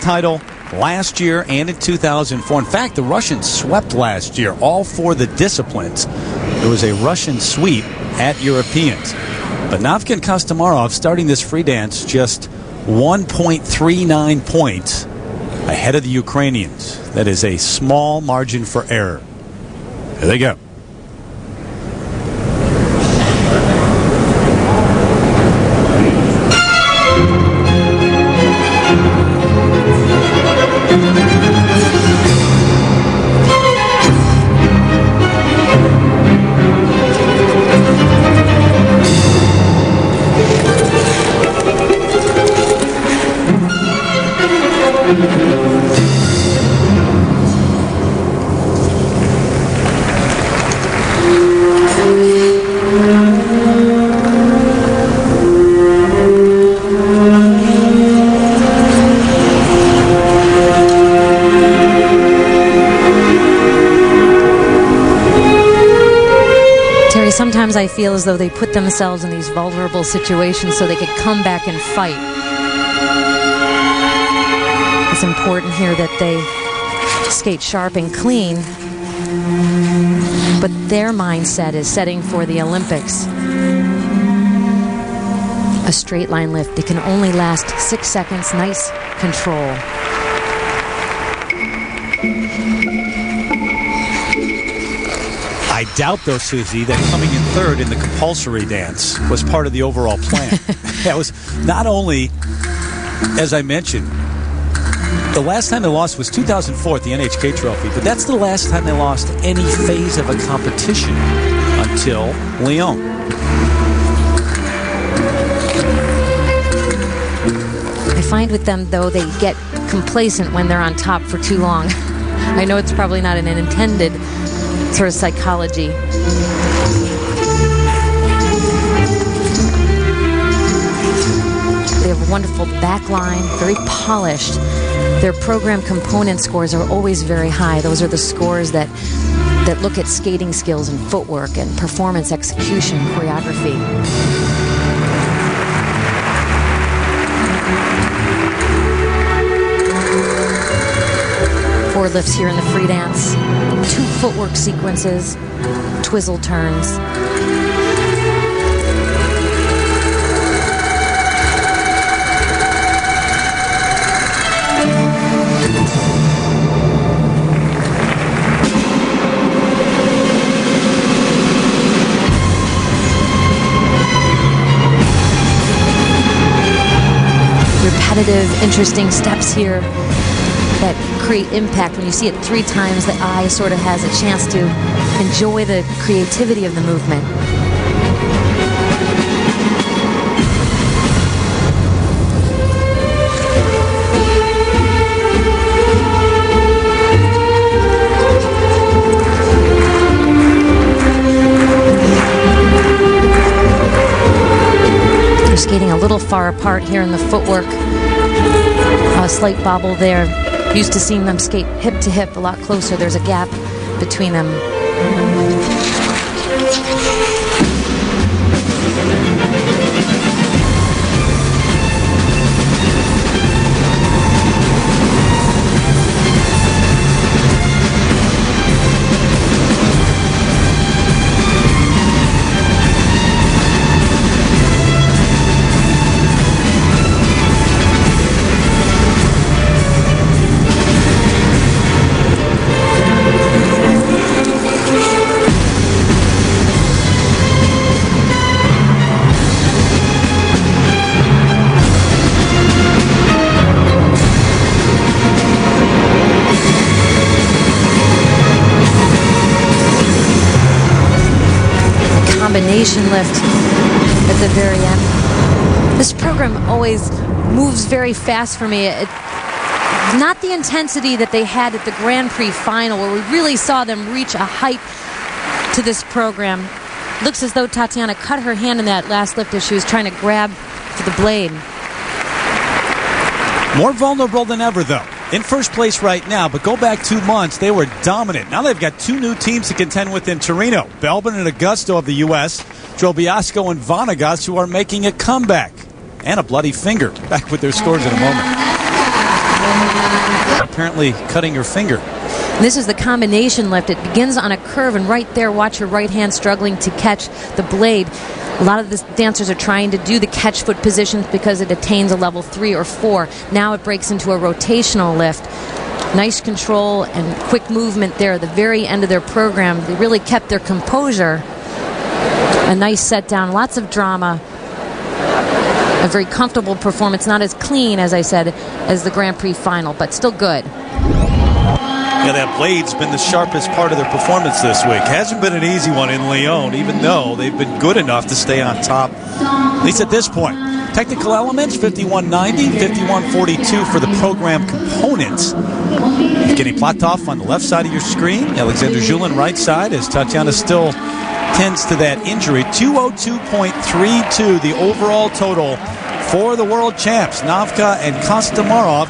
title last year and in 2004. In fact, the Russians swept last year, all for the disciplines. It was a Russian sweep at Europeans. But Навka-Kostomarov starting this free dance just 1.39 points ahead of the Ukrainians. That is a small margin for error. There they go. Sometimes I feel as though they put themselves in these vulnerable situations so they could come back and fight. It's important here that they skate sharp and clean, but their mindset is setting for the Olympics. A straight line lift. It can only last 6 seconds. Nice control. I doubt, though, Susie, that coming in third in the compulsory dance was part of the overall plan. That was not only, as I mentioned, the last time they lost was 2004 at the NHK Trophy, but that's the last time they lost any phase of a competition until Lyon. I find with them, though, they get complacent when they're on top for too long. I know it's probably not an intended sort of psychology. They have a wonderful back line, very polished. Their program component scores are always very high. Those are the scores that look at skating skills and footwork and performance, execution, choreography. Four lifts here in the free dance. 2 footwork sequences, twizzle turns. Repetitive, interesting steps here that create impact. When you see it 3 times, the eye sort of has a chance to enjoy the creativity of the movement. They're skating a little far apart here in the footwork. A slight bobble there. Used to seeing them skate hip to hip a lot closer. There's a gap between them. Combination lift at the very end. This program always moves very fast for me. Not the intensity that they had at the Grand Prix final, where we really saw them reach a height to this program. Looks as though Tatiana cut her hand in that last lift as she was trying to grab for the blade. More vulnerable than ever, though. In first place right now, but go back 2 months, they were dominant. Now they've got 2 new teams to contend with in Torino. Belbin and Augusto of the U.S., Drobiazko and Vanegas, who are making a comeback. And a bloody finger. Back with their scores in a moment. Apparently cutting her finger. This is the combination lift. It begins on a curve, and right there, watch her right hand struggling to catch the blade. A lot of the dancers are trying to do the catch foot positions because it attains a level 3 or 4. Now it breaks into a rotational lift. Nice control and quick movement there at the very end of their program. They really kept their composure. A nice set down, lots of drama. A very comfortable performance, not as clean, as I said, as the Grand Prix final, but still good. Yeah, that blade's been the sharpest part of their performance this week. Hasn't been an easy one in Lyon, even though they've been good enough to stay on top, at least at this point. Technical elements, 51.90, 51.42 for the program components. Getting blocked off on the left side of your screen. Alexander Julin, right side, as Tatiana still tends to that injury. 202.32, the overall total for the world champs, Navka and Kostomarov.